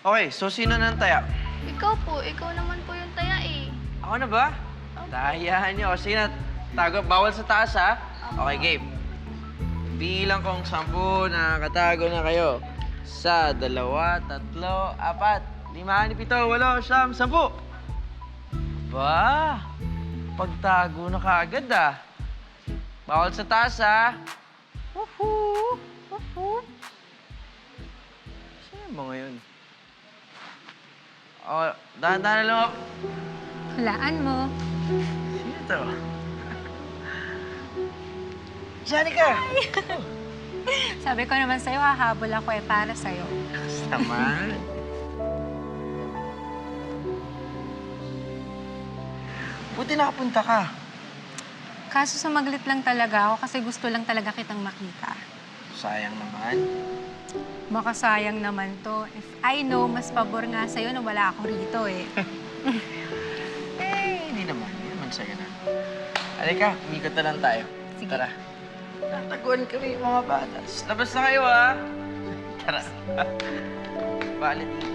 Okay, so sino nang taya? Ikaw po. Ikaw naman po yung taya eh. Ako na ba? Tayahan niyo. Sige na, tago. Bawal sa taas, ha? Okay, game. Bilang kong 10 na katago na kayo. 1, 2, 3, 4, 5, 7, 8, 9, 10. Ba? Pagtago na kaagad, ah. Bawal sa taas, ha? Woohoo! Woohoo! Saan mo ngayon? Oh, dahan-dahan na lang ako. Hulaan mo. Sino to? Janica! Sabi ko naman sa'yo, hahabol ako para sa'yo. Naman. Buti nakapunta ka. Kaso sumaglit lang talaga ako kasi gusto lang talaga kitang makita. Sayang naman. Baka sayang naman to. If I know, mas pabor nga sa'yo na wala ako rito eh. Hindi naman. Hindi naman sa'yo na. Halika, umikot na lang tayo. Sige. Tara. Tataguan kami mga bata. Labas na kayo, ha? Tara. Bale dito.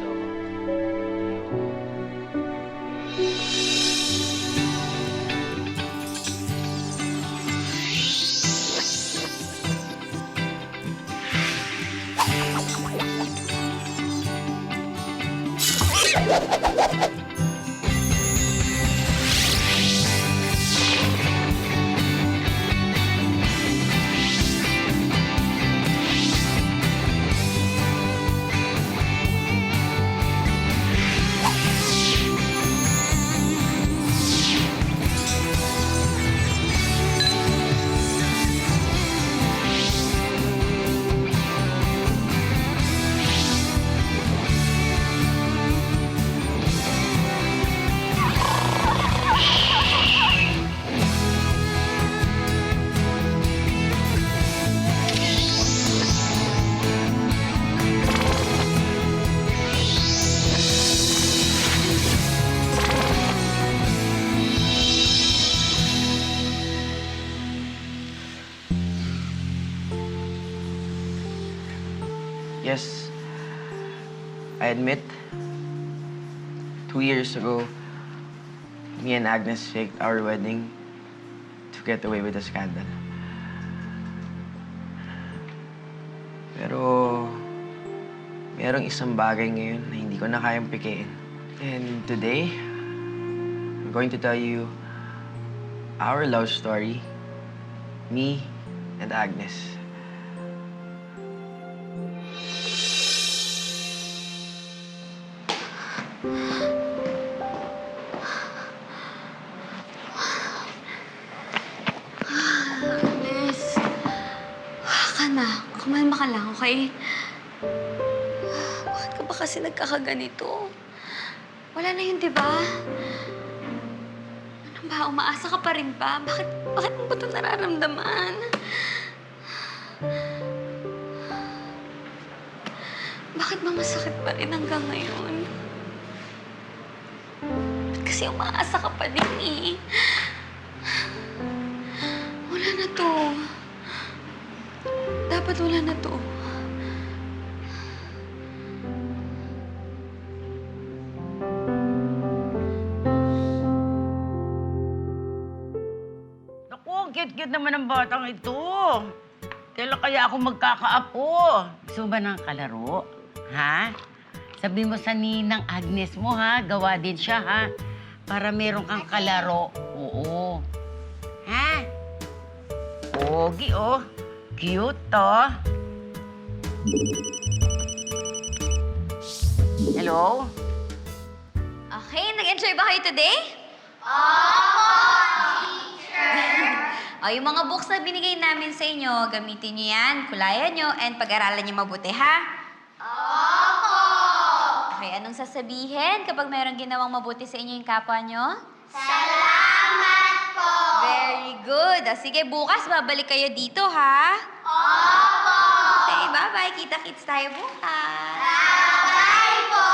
Yes, I admit, 2 years ago, me and Agnes faked our wedding to get away with the scandal. Pero, merong isang bagay ngayon na hindi ko na kayang pikiin. And today, I'm going to tell you our love story, me and Agnes. Agnes. Ka na. Kumalma ka lang, okay? Bakit ka ba kasi nagkakaganito? Wala na yun, di ba? Ano ba? Umaasa ka pa rin ba? Bakit mo ba ito nararamdaman? Bakit ba masakit pa rin hanggang ngayon? Ba't kasi umaasa ka pa din eh? Wala na to. Dapat wala na to. Naku, ang cute-cute naman ng batang ito. Kailan kaya ako magkakaapo? Gusto mo ba ng kalaro? Ha? Sabi mo sa ninang Agnes mo, ha? Gawa din siya, ha? Para meron kang kalaro. Oo. Ha? Pogi, oh. Cute, to. Hello? Okay, nag-enjoy ba kayo today? O, yung mga books na binigay namin sa inyo, gamitin niyo yan, kulayan niyo, and pag-aralan niyo mabuti, ha? Opo! Okay, anong sasabihin kapag mayroong ginawang mabuti sa inyo yung kapwa niyo? Salamat po! Very good. O, sige, bukas babalik kayo dito, ha? Opo! Okay, bye-bye. Kita-kits tayo bukas. Bye po!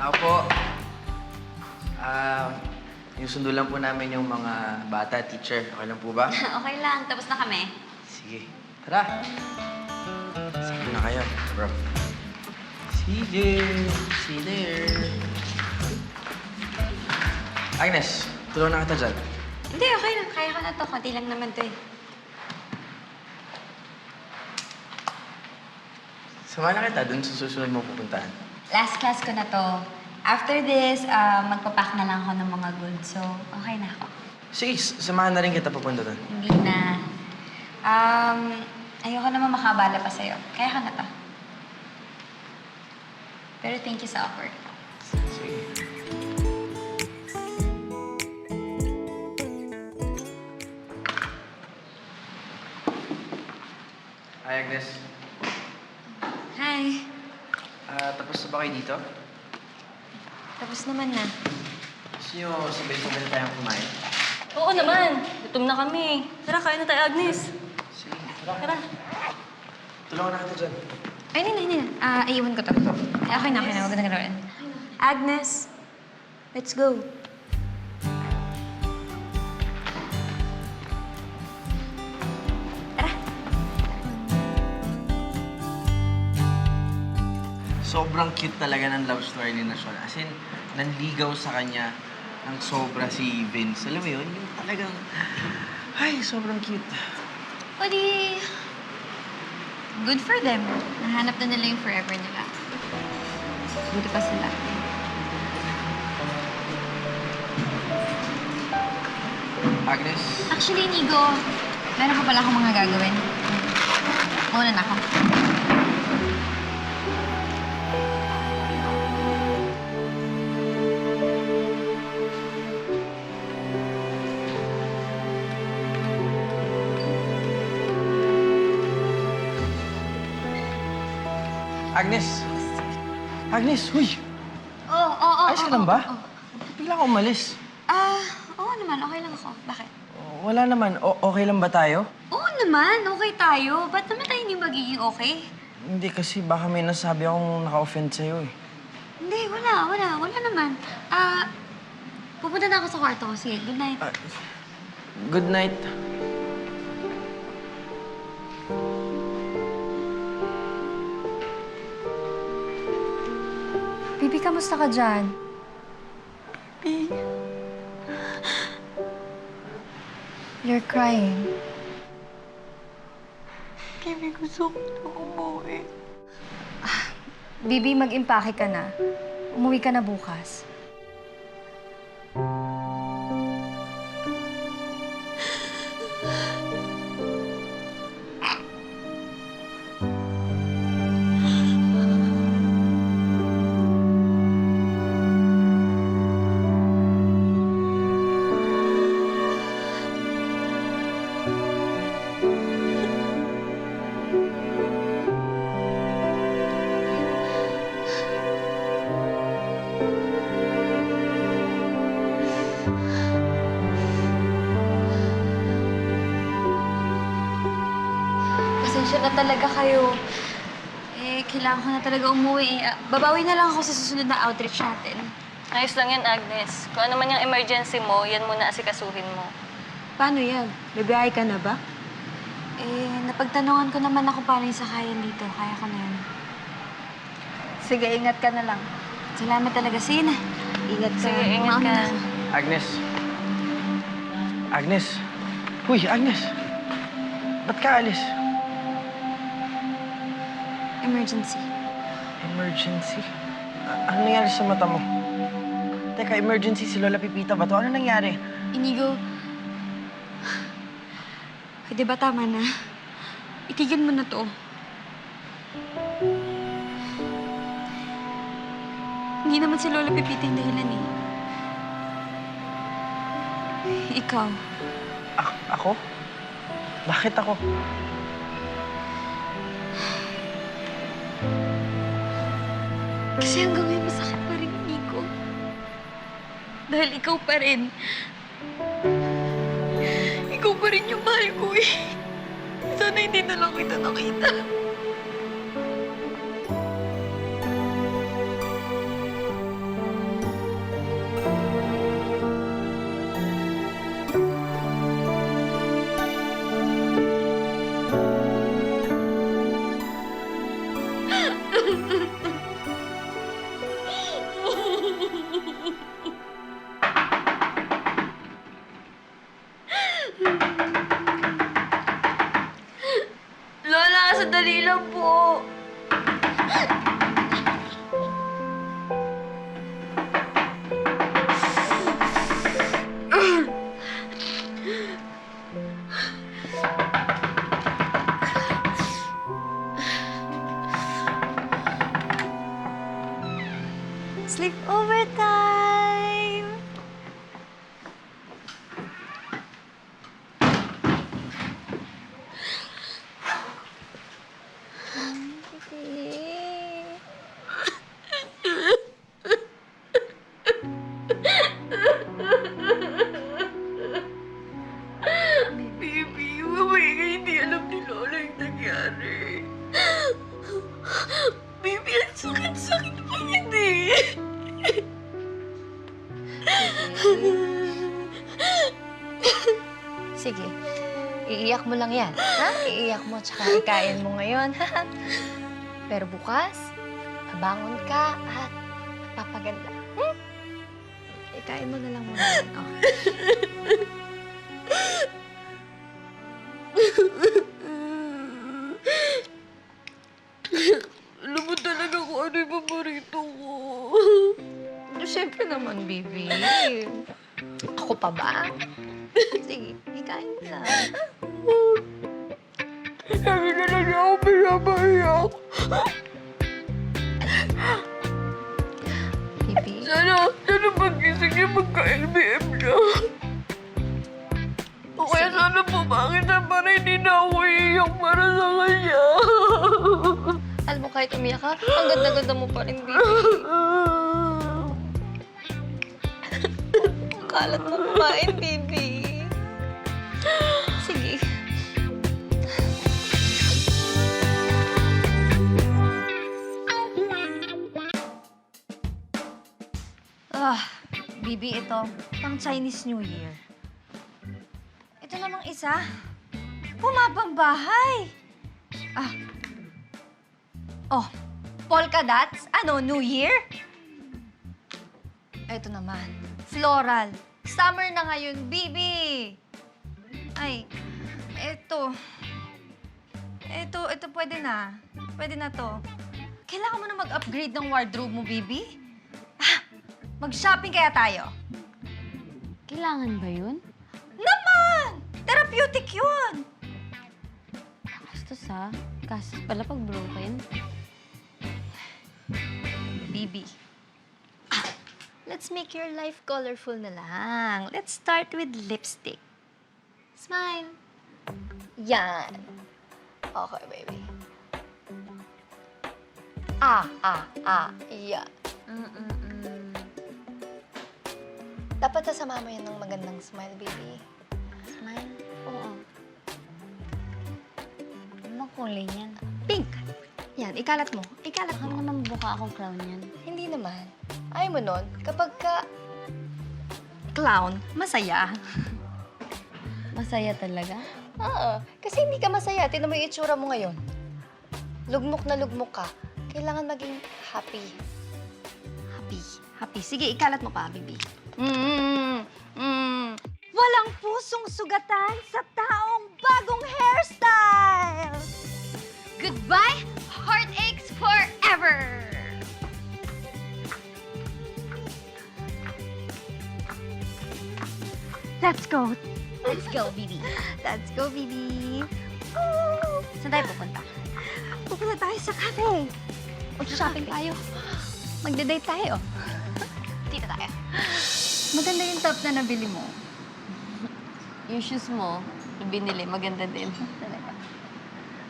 Tao po. Yung sundo lang po namin yung mga bata, teacher. Okay lang po ba? Okay lang, tapos na kami. Sige. Tara. Sige na kayo, bro. See there. See there. Agnes, tulungan na kita dyan. Hindi, okay lang. Kaya ko na to. Konti lang naman to eh. Samahan na kita dun sa susunod mo pupuntahan. Last class ko na to. After this, magpapack na lang ako ng mga goods. So, okay na ako. Sige, samahan na rin kita papunta dun. Hindi na. Ayoko naman makabala pa sa'yo. Kaya ka na to. Pero thank you sa offer. Sige. Hi, Agnes. Hi. Tapos na ba kayo dito? Tapos naman na. Gusto nyo sabay-sabay na tayong kumain? Oo naman. Gutom na kami. Tara, kain na tayo, Agnes. Sige, tara. Tara. Tulungan na kita dyan. Ay, hindi na. Iiwan ko to. Ay, okay na. Huwag na gano'n. Agnes, let's go. Tara. Sobrang cute talaga ng love story ni Sean. As in, nanligaw sa kanya ng sobra si Vince. Alam mo yun? Yung talagang... Ay, sobrang cute. O di... Good for them. Nahanap na nila yung forever nila. Buti pa sila. Agnes, Actually, Nigo, meron pa pala akong mga gagawin. Muna na ako. Agnes! Agnes, huy! Oo. Ayos ka lang ba? Bigla ka umalis. Oo naman. Okay lang ako. Bakit? Wala naman. Okay lang ba tayo? Oo naman. Okay tayo. Ba't naman tayo hindi magiging okay? Hindi kasi baka may nasabi akong naka-offend sa'yo eh. Hindi, wala. Wala naman. Pupunta na ako sa kwarto ko. Sige, good night. Good night. Bibi, kamusta ka dyan? You're crying. Bibi, gusto ko na umuwi. Bibi, mag-impake ka na. Umuwi ka na bukas. Pasensya na talaga kayo. Kailangan ko na talaga umuwi. Babawi na lang ako sa susunod na outreach natin. Ayos lang yan, Agnes. Kung ano man yung emergency mo, yan muna asikasuhin mo. Paano yan? Bibiyahe ka na ba? Napagtanungan ko naman ako paano yung sakayan dito. Kaya ko na yan. Sige, ingat ka na lang. Salamat talaga. Sige na. Ingat ka. Sige, ingat Mauna ka. na ako. Agnes. Agnes. Huy, Agnes. Ba't ka alis? Emergency. Emergency? Ano nangyari sa mata mo? Teka, emergency si Lola Pipita ba to? Ano nangyari? Inigo, pwede ba tama na? Itigil mo na to. Hindi naman si Lola Pepita yung dahilan eh. Ikaw. Ako? Bakit ako? Kasi hanggang ngayon masakit pa rin, Nico. Dahil ikaw pa rin. Ikaw pa rin yung mahal ko eh. Sana hindi na lang kita nakita. Sleepover time! Baby, mamaya nga hindi alam ni Lola yung nangyari. Baby, ang sakit-sakit pa hindi. Sige, iiyak mo lang yan, ha? Iiyak mo, tsaka ikain mo ngayon, ha? Pero bukas, babangon ka at papaganda. Hmm? Ikain mo na lang muna yan, oh. Alam mo talaga kung ano yung paborito ko. Siyempre naman, baby. Ako pa ba? Sige, ikain mo lang. Sabi na lang niya ako pinapaiyak. Baby, Sana pag-gising niya magka-LBM na. O kaya sana pumangit na para hindi na ako iiyak para sa kanya. alam mo, kahit umiyak ka, ang ganda-ganda mo pa rin, baby. Ang kalat mo kumain, baby. Sige. Bibi, ito. Pang Chinese New Year. Ito namang isa. Pumapang bahay. Oh, polka dots? Ano, New Year? Ito naman. Floral. Summer na ngayon, Bibi. Ay, ito. Ito pwede na. Pwede na to. Kailangan mo na mag-upgrade ng wardrobe mo, Bibi. Mag-shopping kaya tayo. Kailangan ba yun? Naman! Therapeutic yun! Gastos ha? Gastos pala pag broken. Bibi. Let's make your life colorful na lang. Let's start with lipstick. Smile. Yan. Okay, baby. Yan. Dapat sasama mo yan ng magandang smile, baby. Smile? Oo. Ano kulay niyan? Pink. Yan, ikalat mo. Ikalat Baka mo. naman buka akong clown yan. Hindi naman. Ayaw mo nun, kapag ka... Clown, masaya. Masaya talaga? Oo. Kasi hindi ka masaya. Tinan mo yung itsura mo ngayon. Lugmok na lugmok ka. Kailangan maging happy. Happy. Sige, ikalat mo pa, Bibi. Walang pusong sugatan sa taong bagong hairstyle! Goodbye, heartaches forever! Let's go. Let's go, Bibi. Let's go, Bibi. Oh! Saan tayo pupunta? Pupunta tayo sa cafe. Mag-shopping tayo. Magde-date tayo. Dito tayo. Maganda yung top na nabili mo. Yung shoes mo, yung binili, maganda din. Talaga.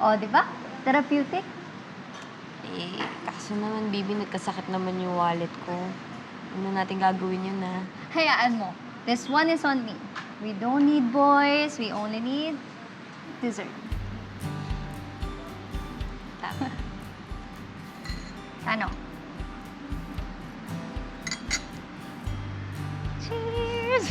O, di ba? Therapeutic. Eh, kaso naman, Bibi, nagkasakit naman yung wallet ko. Ano natin gagawin yun, ha? Hayaan mo. This one is on me. We don't need boys. We only need dessert. Tama. Ano? Cheers!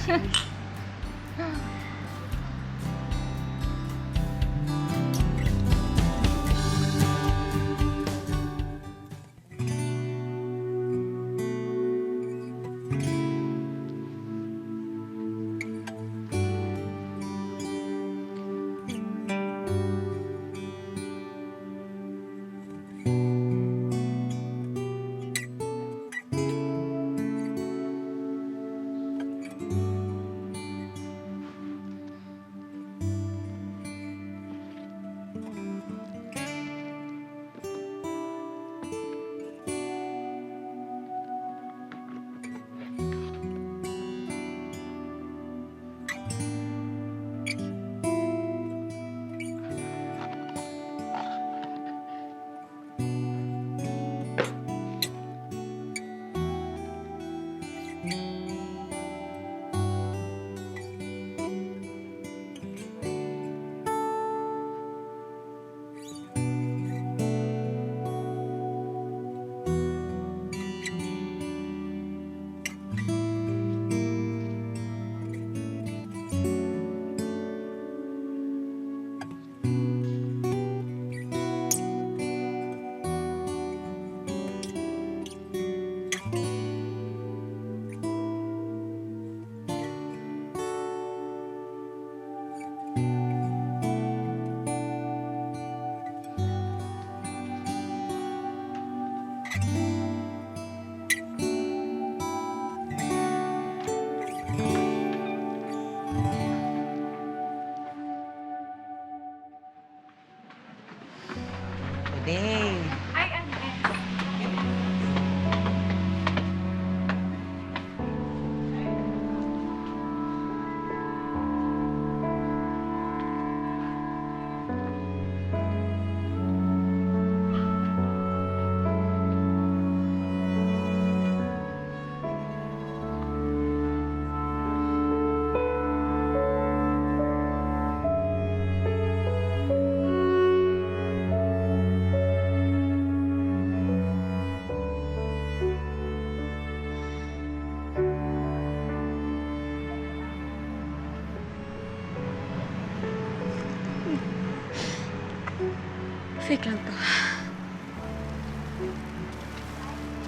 Fake lang to.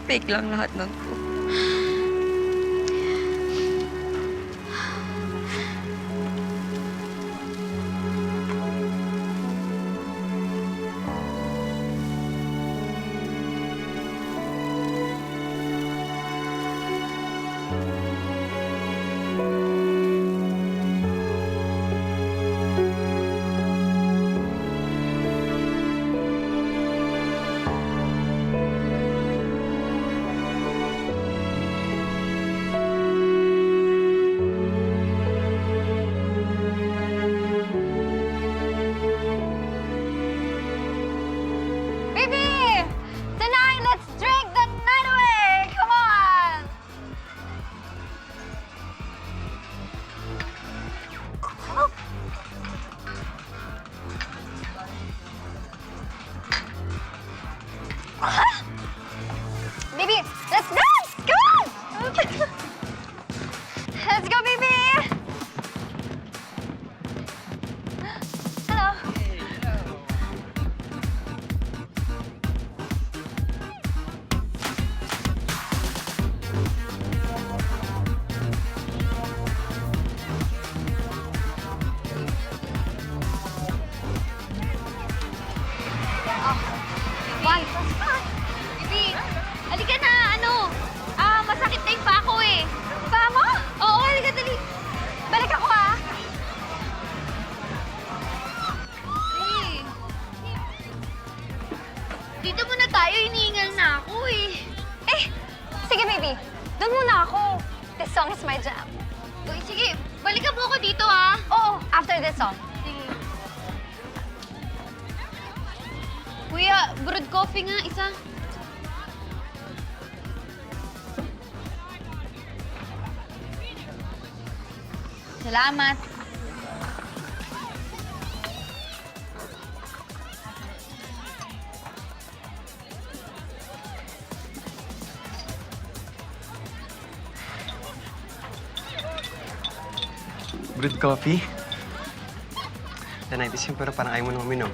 Fake lang lahat ng to. Baby! Tonight, let's drink the night away! Come on! Baby, let's dance! Come on! Let's go, baby! Hello. One, Bibi, halika na, masakit na yung paa ko eh. Paa mo? Oo, halika, dali. Balik ako ah. Dali. Dito muna tayo, iniingal na ako eh. Sige baby, doon muna ako. This song is my jam. Uy, sige, balikan mo ako dito ah. Oo, after this song. Sige. Kuya, brewed coffee nga, isa. Salamat. Brewed coffee? Danitis yun, pero parang ayaw mo nang uminom.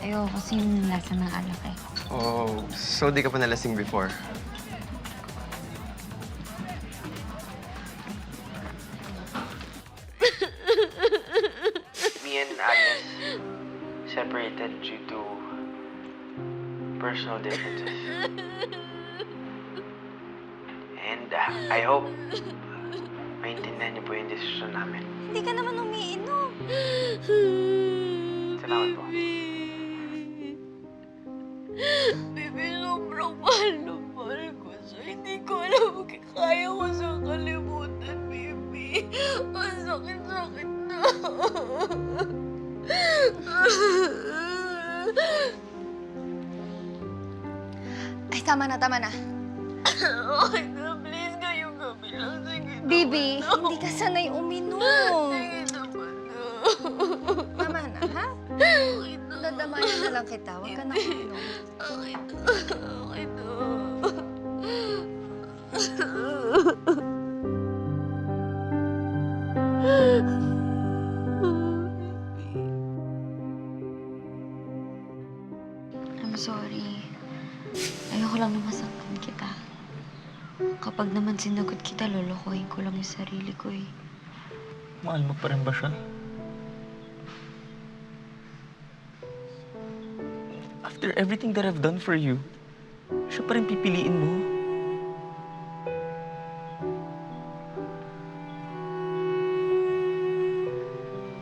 Ayoko kasi yung lasa ng alak eh. Oh, so di ka pa nalasing before? Me and Agnes separated due to personal differences. And I hope maintindihan niyo po yung desisyon namin. Hindi ka naman umiinom. Salamat po. Bibi, sobrang mahal na mahal ko siya. Hindi ko alam kung kaya ko siyang kalimutan, Bibi. Ang sakit-sakit na. Ay, tama na, tama na. Okay na, please, ngayong gabi lang. Sige na. Bibi, hindi ka sanay uminom. Sige naman na. Tama na, ha? Okay na. Dadamayan na lang kita. Huwag ka na uminom. Okay na. Okay na. I'm sorry. Ayoko lang na masaktan kita. Kapag naman sinagot kita, lolokohin ko lang yung sarili ko eh. Mahal mo pa rin ba siya? After everything that I've done for you, siya pa rin pipiliin mo.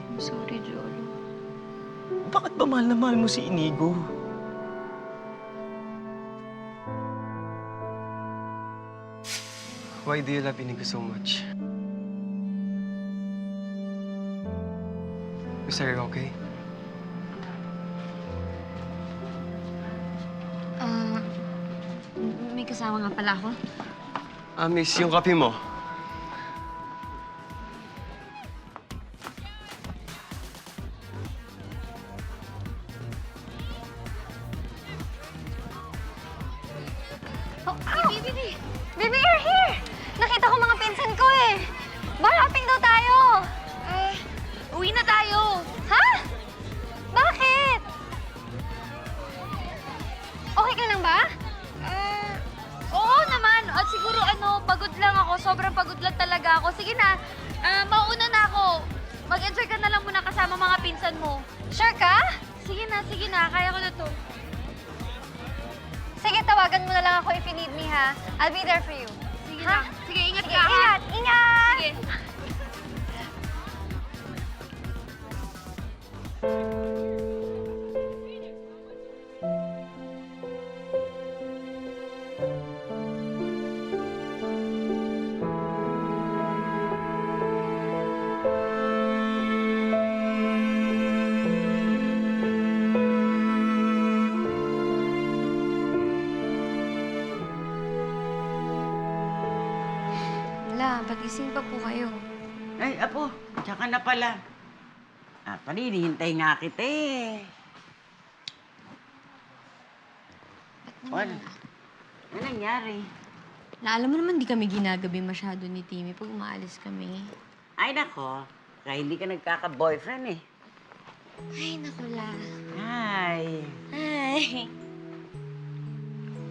I'm sorry, Jolo. Bakit ba mahal na mahal mo si Inigo? Why do you love Inigo so much? Is that okay? May kasama nga pala ako. Miss, yung kape mo. Oh, Bibi! Bibi, you're here! Nakita ko mga pinsan ko eh. Bar hopping daw tayo. Uwi na tayo. Ha? Bakit? Okay ka lang ba? Oo naman. At siguro pagod lang ako. Sobrang pagod lang talaga ako. Sige na, mauna na ako. Mag-enjoy ka na lang muna kasama mga pinsan mo. Sure ka? Sige na. Kaya ko na to. Sige, tawagan mo na lang ako if you need me, ha? I'll be there for you. Sige Ha? lang. Sige, ingat Sige, ka, ha? ingat! Ingat! Sige. Wala, pagising pa po kayo. Ay, apo, tsaka na pala. Hinihintay nga kita eh. Ano nangyari? Alam mo naman, di kami ginagabi masyado ni Timmy pag umaalis kami. Ay, nako. Kaya hindi ka nagkaka-boyfriend eh. Ay, naku, La. Ay. Ay.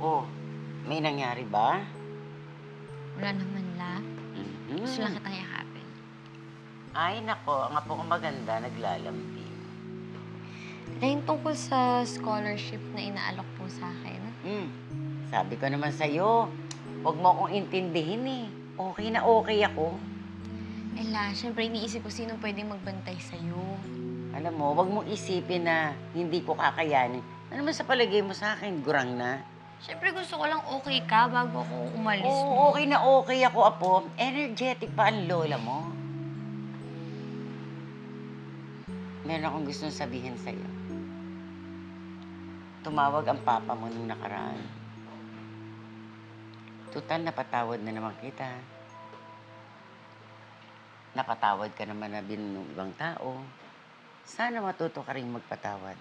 Oh, may nangyari ba? Wala naman, La. Mhm. Gusto lang kitang yakapin. Ay, nako. Ang apo ko maganda, naglalambing. Yung tungkol sa scholarship na inaalok po sa akin. Sabi ko naman sa'yo, huwag mo akong intindihin eh. Okay na okay ako. Eh, La, syempre iniisip ko sino pwedeng magbantay sa'yo. Alam mo, huwag mong isipin na hindi ko kakayanin. Ano naman sa palagay mo sa akin, gurang na? Syempre gusto ko lang okay ka bago ako umalis mo. Oo, okay na okay ako, apo. Energetic pa ang lola mo. Meron akong gustong sabihin sa'yo. Tumawag ang papa mo nung nakaraan. Tutal, napatawad na naman kita. Napatawad ka naman na binunugang tao. Sana matuto ka rin magpatawad.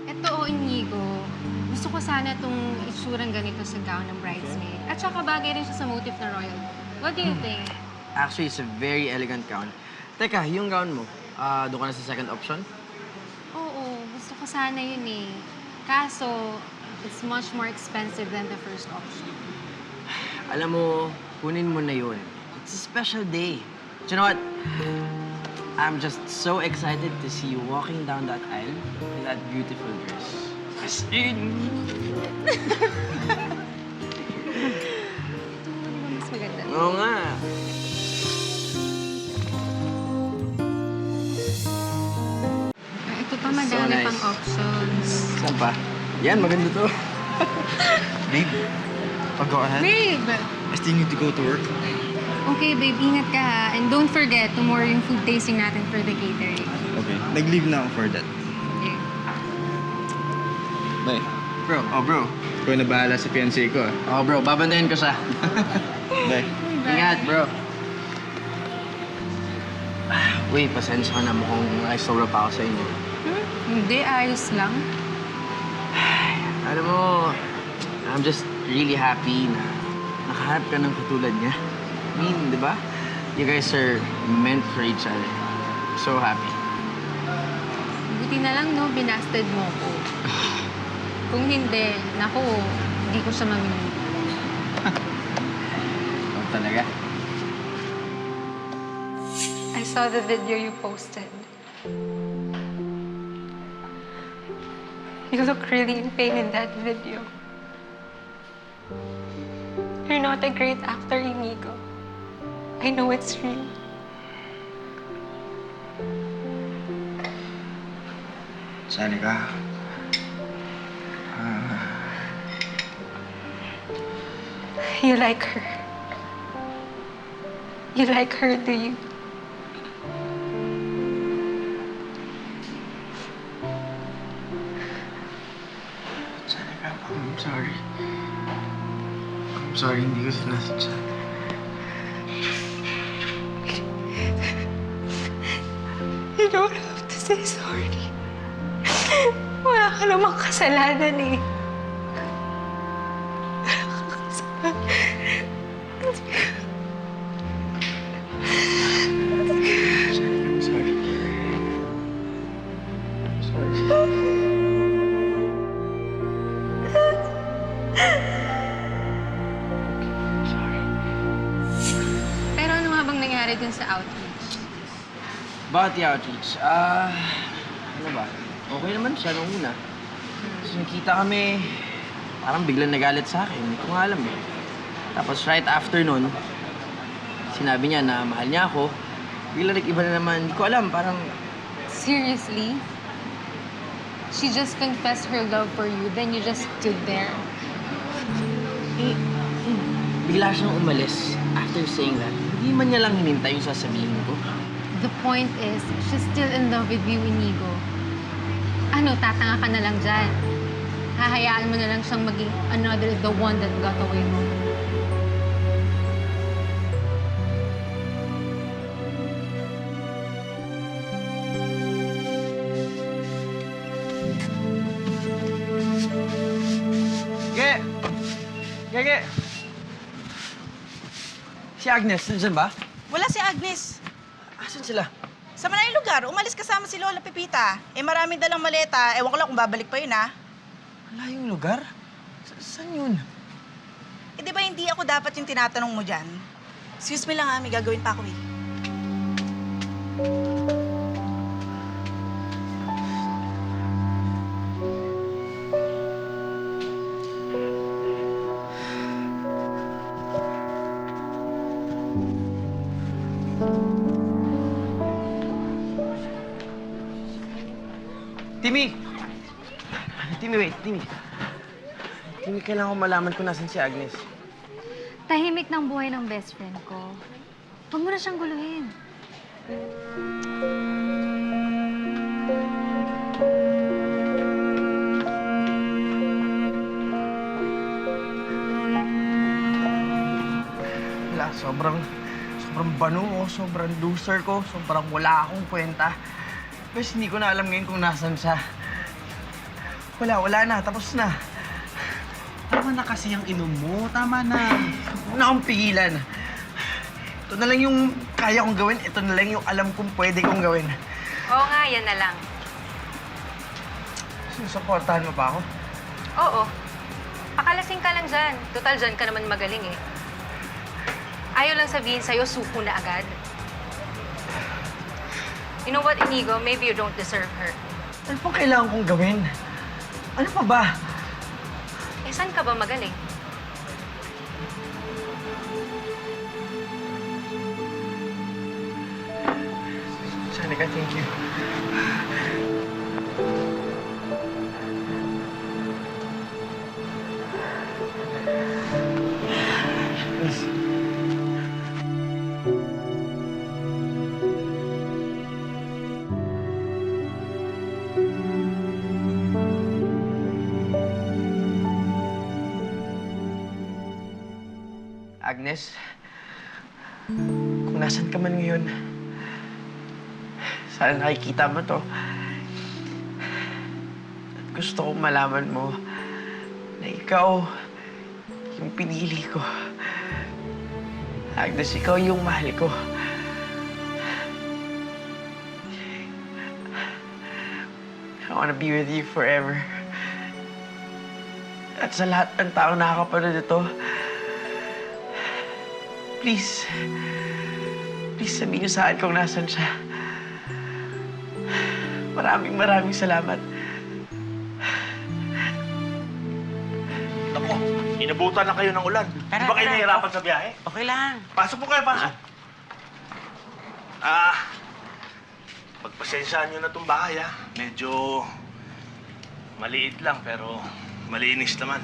Eto, Inigo. Gusto ko sana itong itsurang ganito sa gown ng bridesmaid. At saka bagay rin siya sa motif na royal. What do you think? Actually, it's a very elegant gown. Teka, yung gown mo, doon ka na sa second option? Oo, gusto ko sana yun eh. Kaso, it's much more expensive than the first option. Alam mo, kunin mo na yun. It's a special day. Do you know what? I'm just so excited to see you walking down that aisle in that beautiful dress. As in... Ito mo ba mas maganda? Oo nga. Ito pa, madami nice. pang options. Saan pa? Yan, maganda to. Babe, go ahead. Babe! I still need to go to work. Okay, babe, ingat ka ha. And don't forget, tomorrow yung food tasting natin for the catering. Okay. Nag-leave na ako for that. Okay. Bye. Bro. Oh, bro. Ikaw na bahala sa fiancé ko, ah. Oh, bro, babantayan ko siya. Bye. Ingat, bro. Uy, pasensya ka na. Mukhang ay sobra pa ako sa inyo. Hindi, ayos lang. Alam mo, I'm just really happy na nakahanap ka ng katulad niya. I mean, di ba? You guys are meant for each other. So happy. Buti na lang, no, binasted mo ko. Kung hindi, naku, hindi ko siya mamimili. Ikaw talaga. I saw the video you posted. You look really in pain in that video. You're not a great actor, Inigo. I know it's real. Sanika. You like her. You like her, do you? Sanika, I'm sorry. I'm sorry, hindi ko sinasadya. You don't have to say sorry. Wala ka namang kasalanan eh. Wala kang kasalanan. Bakit the outreach? Ano ba? Okay naman siya nung una. Tapos nakita kami, parang biglang nagalit sa akin. Hindi ko nga alam eh. Tapos right after nun, sinabi niya na mahal niya ako. Biglang nag-iba na naman. Hindi ko alam, parang... Seriously? She just confessed her love for you, then you just stood there. Bigla siyang umalis after saying that. Hindi man niya lang hinintay yung sasabihin ko. The point is, she's still in love with you, Inigo. Ano, tatanga ka na lang dyan. Hahayaan mo na lang siyang maging another the one that got away mo. Ge! Si Agnes, nandyan ba? Wala si Agnes. Asan sila? Sa malayong lugar, umalis kasama si Lola Pepita. Eh maraming dalang maleta. Ewan ko lang kung babalik pa yun, ha? Wala yung lugar? Saan yun? Eh di ba hindi ako dapat yung tinatanong mo dyan? Excuse me lang, ha? May gagawin pa ako, eh. Timmy! Timmy, wait. Timmy, kailangan ko malaman kung nasan si Agnes. Tahimik ng buhay ng best friend ko. Huwag mo na siyang guluhin. Wala, sobrang banu ko, sobrang loser ko, sobrang wala akong kwenta. Pero hindi ko na alam ngayon kung nasan siya. Wala na, tapos na. Tama na kasi ang inom mo. Tama na. Huwag na akong pigilan. Ito na lang yung kaya kong gawin, ito na lang yung alam kong pwede kong gawin. Oo nga, yan na lang. Susuportahan mo pa ako? Oo. Pakalasing ka lang dyan. Total, dyan ka naman magaling eh. Ayaw lang sabihin sa'yo, suko na agad. You know what, Inigo? Maybe you don't deserve her. Ano pang kailangan kong gawin? Ano pa ba? Eh, saan ka ba magaling? Shanika, thank you. Please. Agnes, kung nasan ka man ngayon, sana nakikita mo to. At gusto kong malaman mo na ikaw yung pinili ko. Agnes, ikaw yung mahal ko. I wanna be with you forever. At sa lahat ng taong nakakapanood ito, please sabihin niyo sa akin kung nasan siya. Maraming salamat. Naku, inabutan na kayo ng ulan. Di ba kayo nahihirapan sa biyahe? Okay lang. Pasok po kayo, pasok. Pagpasensyaan nyo na itong bahay, ha? Medyo maliit lang, pero malinis naman.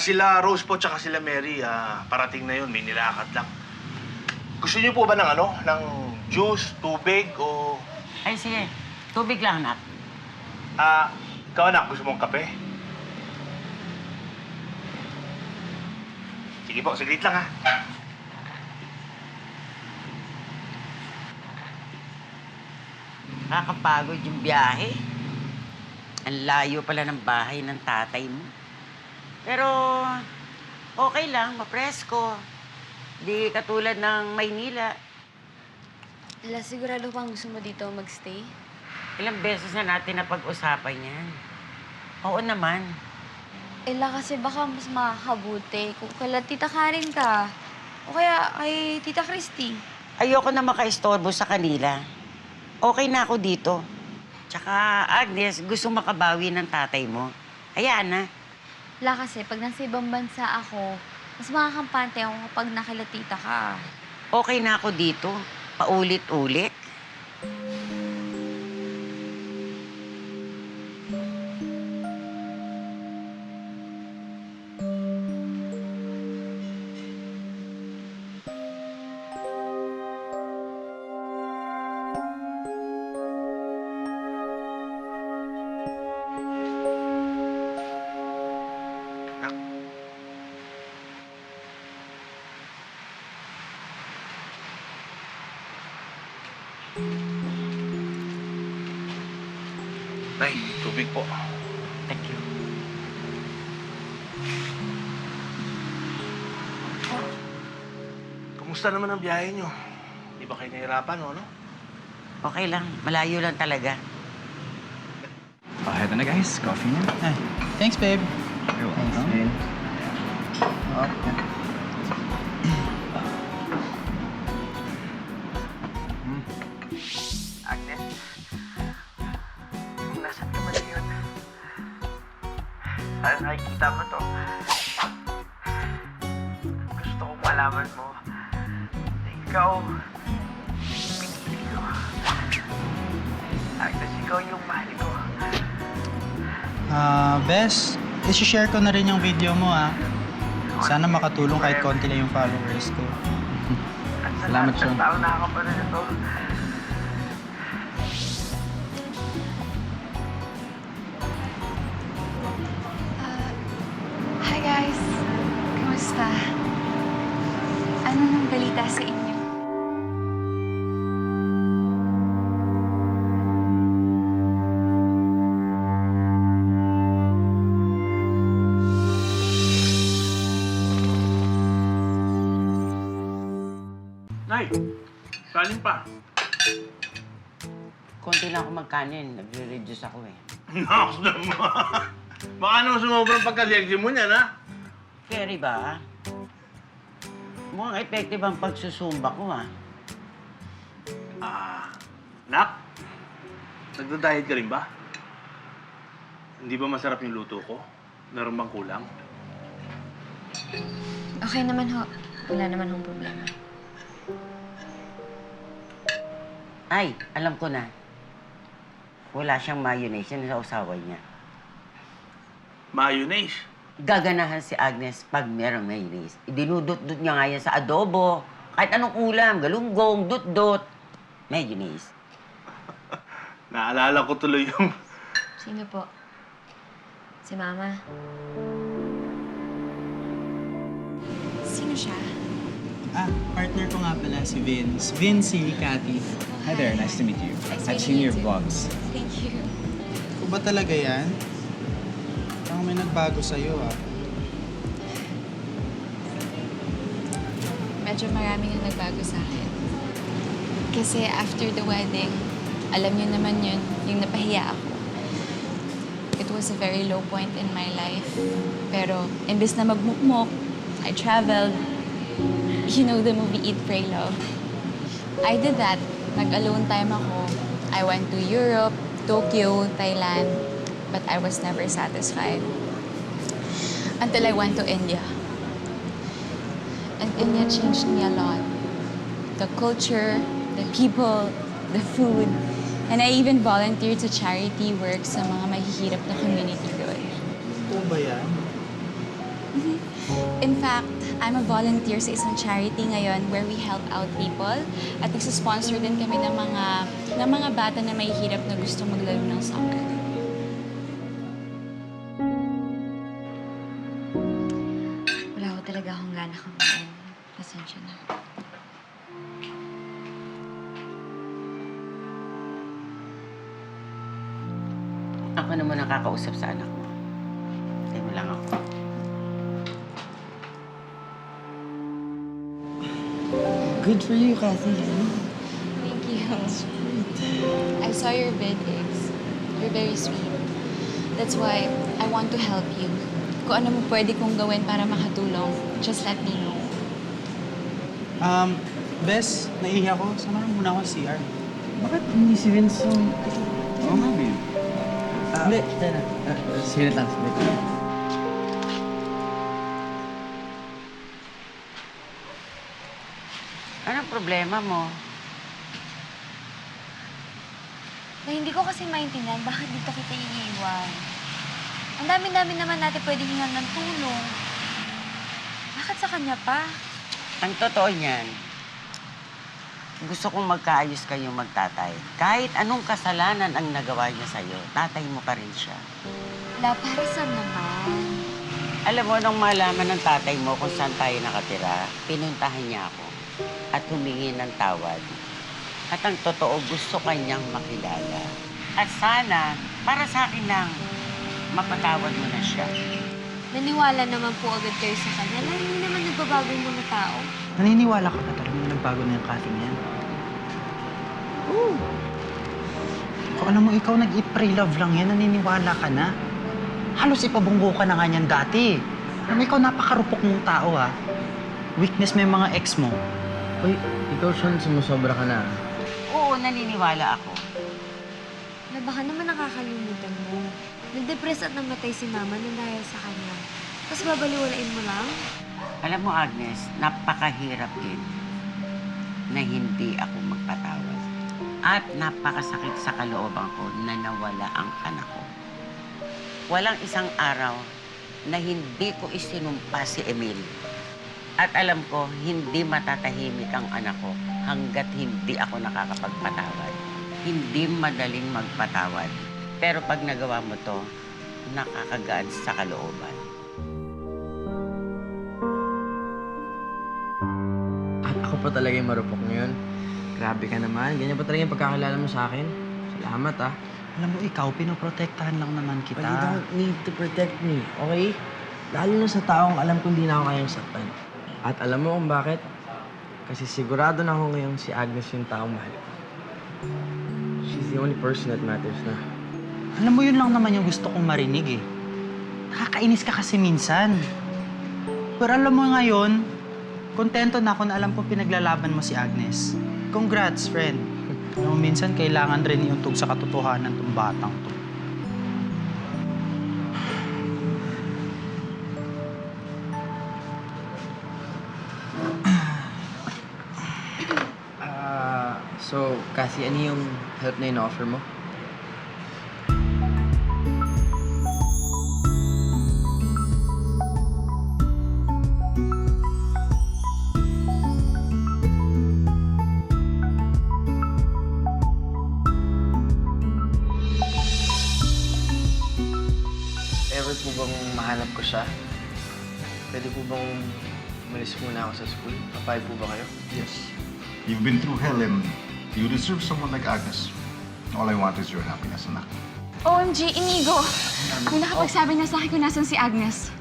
Sila Rose po tsaka sila Mary, parating na yun, may nilakad lang. Gusto niyo po ba ng ng juice, tubig, o... Ay, sige. Tubig lang, anak. Ikaw anak, gusto mong kape? Sige po, saglit lang, ha? Nakakapagod yung biyahe. Ang layo pala ng bahay ng tatay mo. Pero, okay lang, mapresko. Di katulad ng Maynila. Sigurado bang gusto mo dito magstay? Ilang beses na natin napag-usapan yan. Oo naman. Kasi baka mas makakabuti kung kala Tita Karen ka. O kaya kay Tita Christy. Ayoko na makaistorbo sa kanila. Okay na ako dito. Tsaka, Agnes, gusto makabawi ng tatay mo. Hayaan na. Wala kasi, pag nasa ibang bansa ako, mas makakampante ako kapag nakilatita ka. Okay na ako dito. Paulit-ulit. Nay, tubig po. Thank you. Kumusta naman ang biyahe nyo? Di ba kayo nahirapan, o ano? Okay lang. Malayo lang talaga. Heto na guys, coffee na. Ay, thanks, babe. You're Thanks, welcome. man. Agnes, kung nasan ka man yun, sana nakikita mo to. Gusto kong malaman mo na ikaw, pinili ko. Agnes, ikaw yung mahal ko. Bes, isi-share ko na rin yung video mo, ha. Sana makatulong kahit konti lang yung followers ko. At sa Salamat, lahat ng Sean. tao nakakapanood ito, Hi guys! Kamusta? Ano nang balita sa inyo? Nay, saling pa. Konti lang ako magkanin. Nagre-reduce ako eh. Naks naman. Baka naman sumobrang pagka-sexy mo niyan, ha? Carry ba? Mukhang effective ang pagsusumba ko, ha? Nak, nagda-diet ka rin ba? Hindi ba masarap yung luto ko? Meron bang kulang? Okay naman ho. Wala naman hong problema. Ay, alam ko na. Wala siyang mayonnaise. Yan sa usawa niya. Mayonnaise. Gaganahan si Agnes pag merong mayonnaise. Idinudot-dot niya nga yan sa adobo. Kahit anong ulam, galunggong, dot-dot. Mayonnaise. Naalala ko tuloy yung... Sino po? Si Mama. Sino siya? Partner ko nga pala si Vince. Vince, si Cathy. Hi there, nice to meet you. Nice I've meeting seen you your too. vlogs. Thank you. Ikaw ba talaga yan? Parang may nagbago sa'yo, ah. Medyo maraming ang nagbago sa akin. Kasi after the wedding, alam niyo naman yun, yung napahiya ako. It was a very low point in my life. Pero imbes na magmukmok, I traveled. You know the movie Eat, Pray, Love? I did that. Nag-alone time ako. I went to Europe, Tokyo, Thailand, but I was never satisfied. Until I went to India. And India changed me a lot. The culture, the people, the food. And I even volunteered to charity work sa mga mahihirap na community doon. Ito ba yan? In fact, I'm a volunteer sa isang charity ngayon where we help out people at nagsisponsor din kami ng mga bata na mahihirap na gusto maglaro ng soccer. Wala ko talaga akong gana kumain. Pasensya na. Ako naman ang kakausap sa anak mo. Tayo mo lang ako. Good for you, Cathy. Thank you. I saw your vid, Iggs. You're very sweet. That's why I want to help you. Kung ano mo pwede kong gawin para makatulong, just let me know. Bes, naihi ako. Sama muna ako sa CR. Bakit hindi si Vince yung... Oo nga, babe. Hindi, tara. Sige lang, sige. Anong problema mo? Na hindi ko kasi maintindihan bakit dito kita iiwan. Ang dami-dami naman natin pwede hingan ng tulong. Bakit sa kanya pa? Ang totoo niyan, gusto kong magkaayos kayo magtatay. Kahit anong kasalanan ang nagawa niya sa'yo, tatay mo pa rin siya. Wala, para saan naman? Alam mo, nung malaman ng tatay mo kung saan tayo nakatira, pinuntahan niya ako at humingi ng tawad. At ang totoo, gusto kanyang makilala. At sana, para sa akin lang, mapatawad mo na siya. Naniwala naman po agad kayo sa kanya na hindi naman nagbabago yung mga tao. Naniniwala ka ba talaga na nagbago na yung Kathy niyan? Oo. Kung alam mo, ikaw nag-eat, pray, love lang yan, naniniwala ka na. Halos ipabunggo ka na nga niyan dati. Alam mo, ikaw napakarupok mong tao, ha? Weakness mo yung mga ex mo. Uy, ikaw, Sean, sumusobra ka na. Oo, naniniwala ako. Na baka naman nakakalimutan mo. Nag-depress at namatay si mama nang dahil sa kanya. Tapos babaliwalain mo lang? Alam mo, Agnes, napakahirap din na hindi ako magpatawad. At napakasakit sa kalooban ko na nawala ang anak ko. Walang isang araw na hindi ko isinumpa si Emil. At alam ko, hindi matatahimik ang anak ko hanggat hindi ako nakakapagpatawad. Hindi madaling magpatawad. Pero pag nagawa mo to, nakakagaan sa kalooban. At ako pa talaga yung marupok ngayon. Grabe ka naman. Ganyan pa talaga yung pagkakilala mo sa akin. Salamat, ah. Alam mo, ikaw, pinoprotektahan lang naman kita. But you don't need to protect me, okay? Lalo na sa taong alam kong di na ako kayang saktan. At alam mo kung bakit? Kasi sigurado na ako ngayong si Agnes yung taong mahal ko. She's the only person that matters na. Alam mo, yun lang naman yung gusto kong marinig, eh. Nakakainis ka kasi minsan. Pero alam mo ngayon, kontento na ako na alam kong pinaglalaban mo si Agnes. Congrats, friend. Alam mo, minsan kailangan rin iuntog sa katotohanan tong batang to. So, Cassie, ano yung help na in-offer mo? Ever po bang mahanap ko siya? Pwede po bang umalis muna ako sa school? Papayag po ba kayo? Yes. You've been through hell and you deserve someone like Agnes. All I want is your happiness, anak. OMG, Inigo! May nakapagsabi na sa akin kung nasan si Agnes.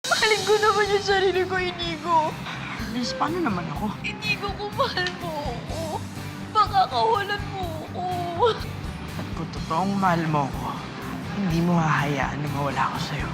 Mahalin ko naman yung sarili ko, Inigo. Liz, paano naman ako? Inigo, kung mahal mo ako, baka kawalan mo ako. At kung totoong mahal mo ako, hindi mo hahayaan na mawala ako sa'yo.